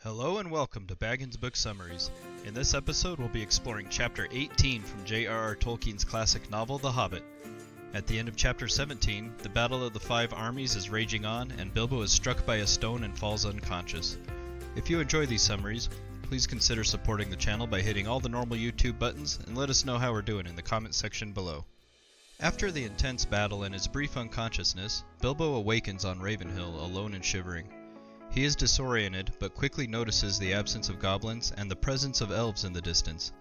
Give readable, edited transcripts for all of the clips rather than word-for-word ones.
Hello and welcome to Baggins Book Summaries. In this episode, we'll be exploring Chapter 18 from J.R.R. Tolkien's classic novel, The Hobbit. At the end of Chapter 17, the Battle of the Five Armies is raging on, and Bilbo is struck by a stone and falls unconscious. If you enjoy these summaries, please consider supporting the channel by hitting all the normal YouTube buttons, and let us know how we're doing in the comment section below. After the intense battle and his brief unconsciousness, Bilbo awakens on Ravenhill, alone and shivering. He is disoriented, but quickly notices the absence of goblins and the presence of elves in the distance.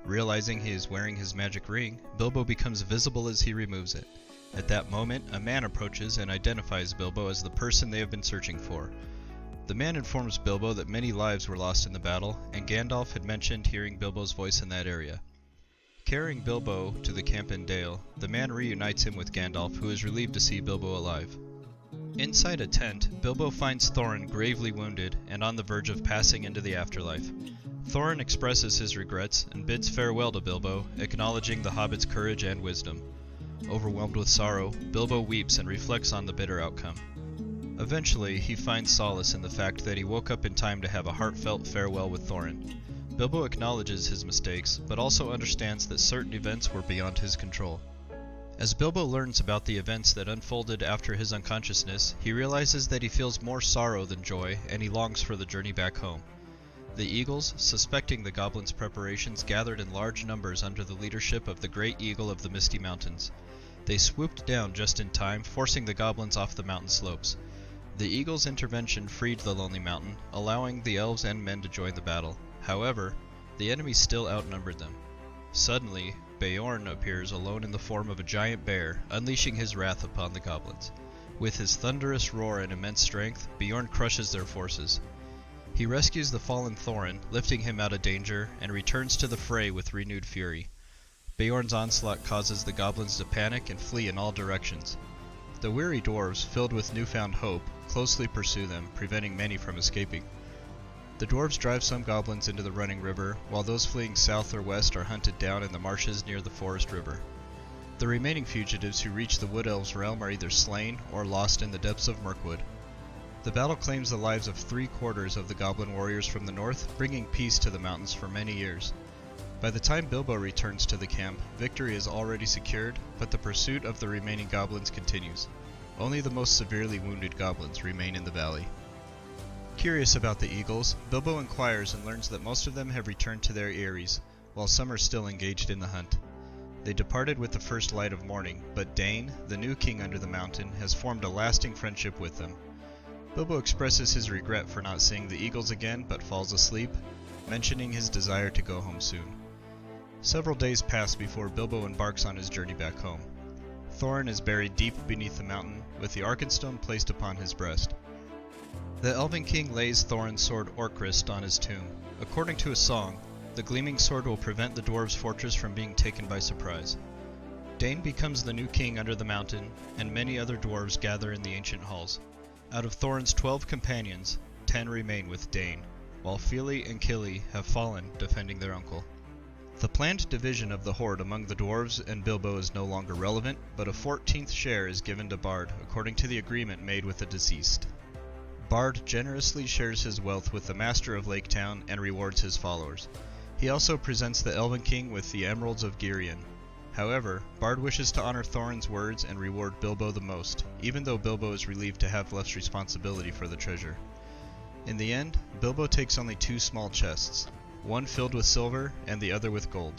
Realizing he is wearing his magic ring, Bilbo becomes visible as he removes it. At that moment, a man approaches and identifies Bilbo as the person they have been searching for. The man informs Bilbo that many lives were lost in the battle, and Gandalf had mentioned hearing Bilbo's voice in that area. Carrying Bilbo to the camp in Dale, the man reunites him with Gandalf, who is relieved to see Bilbo alive. Inside a tent, Bilbo finds Thorin gravely wounded and on the verge of passing into the afterlife. Thorin expresses his regrets and bids farewell to Bilbo, acknowledging the hobbit's courage and wisdom. Overwhelmed with sorrow, Bilbo weeps and reflects on the bitter outcome. Eventually, he finds solace in the fact that he woke up in time to have a heartfelt farewell with Thorin. Bilbo acknowledges his mistakes, but also understands that certain events were beyond his control. As Bilbo learns about the events that unfolded after his unconsciousness, he realizes that he feels more sorrow than joy, and he longs for the journey back home. The eagles, suspecting the goblins' preparations, gathered in large numbers under the leadership of the great eagle of the Misty Mountains. They swooped down just in time, forcing the goblins off the mountain slopes. The eagle's intervention freed the lonely mountain, allowing the elves and men to join the battle. However, the enemy still outnumbered them. Suddenly, Beorn appears alone in the form of a giant bear, unleashing his wrath upon the goblins. With his thunderous roar and immense strength, Beorn crushes their forces. He rescues the fallen Thorin, lifting him out of danger, and returns to the fray with renewed fury. Beorn's onslaught causes the goblins to panic and flee in all directions. The weary dwarves, filled with newfound hope, closely pursue them, preventing many from escaping. The dwarves drive some goblins into the running river, while those fleeing south or west are hunted down in the marshes near the forest river. The remaining fugitives who reach the Wood Elves' realm are either slain or lost in the depths of Mirkwood. The battle claims the lives of 3/4 of the goblin warriors from the north, bringing peace to the mountains for many years. By the time Bilbo returns to the camp, victory is already secured, but the pursuit of the remaining goblins continues. Only the most severely wounded goblins remain in the valley. Curious about the eagles, Bilbo inquires and learns that most of them have returned to their eyries, while some are still engaged in the hunt. They departed with the first light of morning, but Dain, the new king under the mountain, has formed a lasting friendship with them. Bilbo expresses his regret for not seeing the eagles again, but falls asleep, mentioning his desire to go home soon. Several days pass before Bilbo embarks on his journey back home. Thorin is buried deep beneath the mountain, with the Arkenstone placed upon his breast. The Elvenking lays Thorin's sword Orcrist on his tomb. According to a song, the gleaming sword will prevent the dwarves' fortress from being taken by surprise. Dain becomes the new king under the mountain, and many other dwarves gather in the ancient halls. Out of Thorin's 12 companions, 10 remain with Dain, while Fili and Kili have fallen defending their uncle. The planned division of the horde among the dwarves and Bilbo is no longer relevant, but a 14th share is given to Bard according to the agreement made with the deceased. Bard generously shares his wealth with the master of Lake Town and rewards his followers. He also presents the Elvenking with the Emeralds of Girion. However, Bard wishes to honor Thorin's words and reward Bilbo the most, even though Bilbo is relieved to have less responsibility for the treasure. In the end, Bilbo takes only 2 small chests, one filled with silver and the other with gold.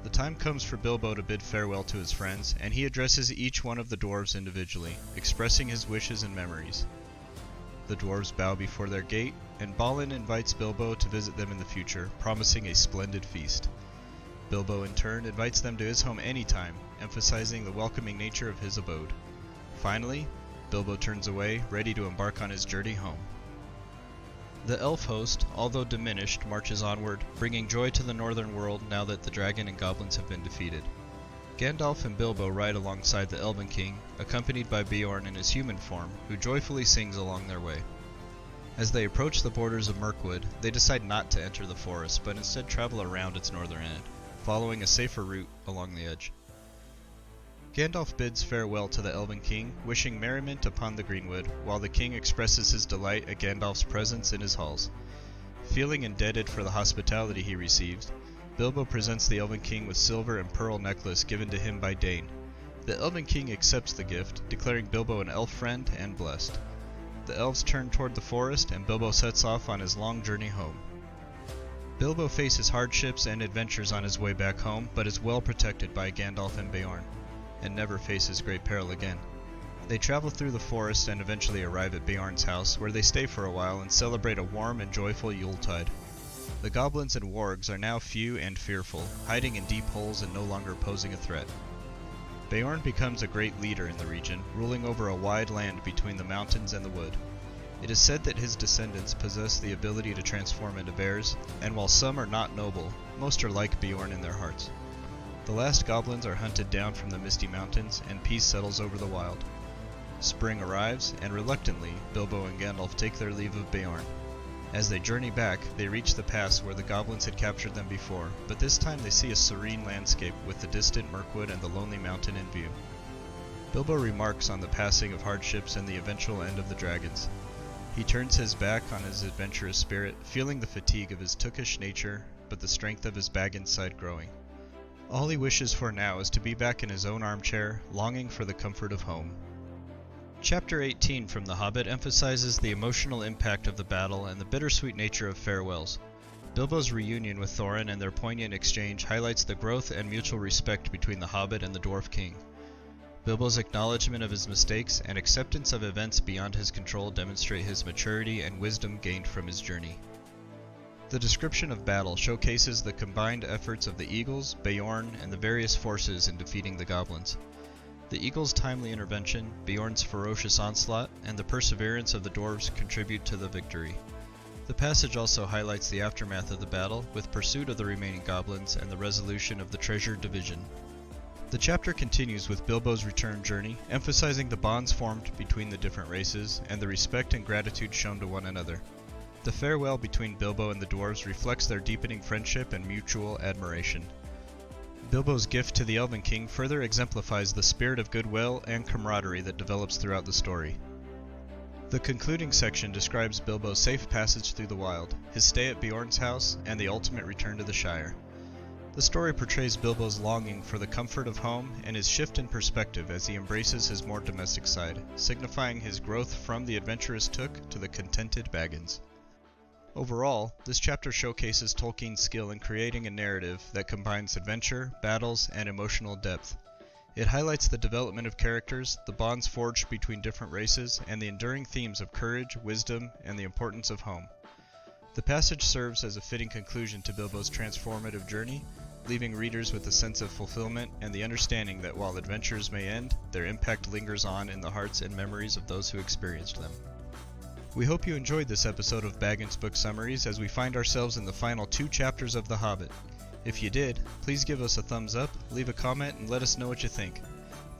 The time comes for Bilbo to bid farewell to his friends, and he addresses each one of the dwarves individually, expressing his wishes and memories. The dwarves bow before their gate, and Balin invites Bilbo to visit them in the future, promising a splendid feast. Bilbo in turn invites them to his home anytime, emphasizing the welcoming nature of his abode. Finally, Bilbo turns away, ready to embark on his journey home. The elf host, although diminished, marches onward, bringing joy to the northern world now that the dragon and goblins have been defeated. Gandalf and Bilbo ride alongside the Elvenking, accompanied by Beorn in his human form, who joyfully sings along their way. As they approach the borders of Mirkwood, they decide not to enter the forest, but instead travel around its northern end, following a safer route along the edge. Gandalf bids farewell to the Elvenking, wishing merriment upon the greenwood, while the king expresses his delight at Gandalf's presence in his halls. Feeling indebted for the hospitality he receives, Bilbo presents the Elvenking with silver and pearl necklace given to him by Dain. The Elvenking accepts the gift, declaring Bilbo an elf friend and blessed. The elves turn toward the forest, and Bilbo sets off on his long journey home. Bilbo faces hardships and adventures on his way back home, but is well protected by Gandalf and Beorn, and never faces great peril again. They travel through the forest and eventually arrive at Beorn's house, where they stay for a while and celebrate a warm and joyful Yuletide. The goblins and wargs are now few and fearful, hiding in deep holes and no longer posing a threat. Beorn becomes a great leader in the region, ruling over a wide land between the mountains and the wood. It is said that his descendants possess the ability to transform into bears, and while some are not noble, most are like Beorn in their hearts. The last goblins are hunted down from the misty mountains, and peace settles over the wild. Spring arrives, and reluctantly, Bilbo and Gandalf take their leave of Beorn. As they journey back, they reach the pass where the goblins had captured them before, but this time they see a serene landscape with the distant Mirkwood and the lonely mountain in view. Bilbo remarks on the passing of hardships and the eventual end of the dragons. He turns his back on his adventurous spirit, feeling the fatigue of his tookish nature, but the strength of his Baggins side growing. All he wishes for now is to be back in his own armchair, longing for the comfort of home. Chapter 18 from The Hobbit emphasizes the emotional impact of the battle and the bittersweet nature of farewells. Bilbo's reunion with Thorin and their poignant exchange highlights the growth and mutual respect between the Hobbit and the Dwarf King. Bilbo's acknowledgement of his mistakes and acceptance of events beyond his control demonstrate his maturity and wisdom gained from his journey. The description of battle showcases the combined efforts of the Eagles, Beorn, and the various forces in defeating the goblins. The Eagles' timely intervention, Beorn's ferocious onslaught, and the perseverance of the dwarves contribute to the victory. The passage also highlights the aftermath of the battle, with pursuit of the remaining goblins and the resolution of the treasure division. The chapter continues with Bilbo's return journey, emphasizing the bonds formed between the different races and the respect and gratitude shown to one another. The farewell between Bilbo and the dwarves reflects their deepening friendship and mutual admiration. Bilbo's gift to the Elvenking further exemplifies the spirit of goodwill and camaraderie that develops throughout the story. The concluding section describes Bilbo's safe passage through the wild, his stay at Beorn's house, and the ultimate return to the Shire. The story portrays Bilbo's longing for the comfort of home and his shift in perspective as he embraces his more domestic side, signifying his growth from the adventurous Took to the contented Baggins. Overall, this chapter showcases Tolkien's skill in creating a narrative that combines adventure, battles, and emotional depth. It highlights the development of characters, the bonds forged between different races, and the enduring themes of courage, wisdom, and the importance of home. The passage serves as a fitting conclusion to Bilbo's transformative journey, leaving readers with a sense of fulfillment and the understanding that while adventures may end, their impact lingers on in the hearts and memories of those who experienced them. We hope you enjoyed this episode of Baggins Book Summaries as we find ourselves in the final 2 chapters of The Hobbit. If you did, please give us a thumbs up, leave a comment, and let us know what you think.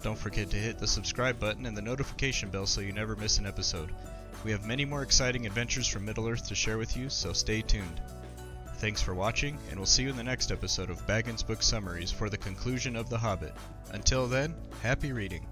Don't forget to hit the subscribe button and the notification bell so you never miss an episode. We have many more exciting adventures from Middle-earth to share with you, so stay tuned. Thanks for watching, and we'll see you in the next episode of Baggins Book Summaries for the conclusion of The Hobbit. Until then, happy reading!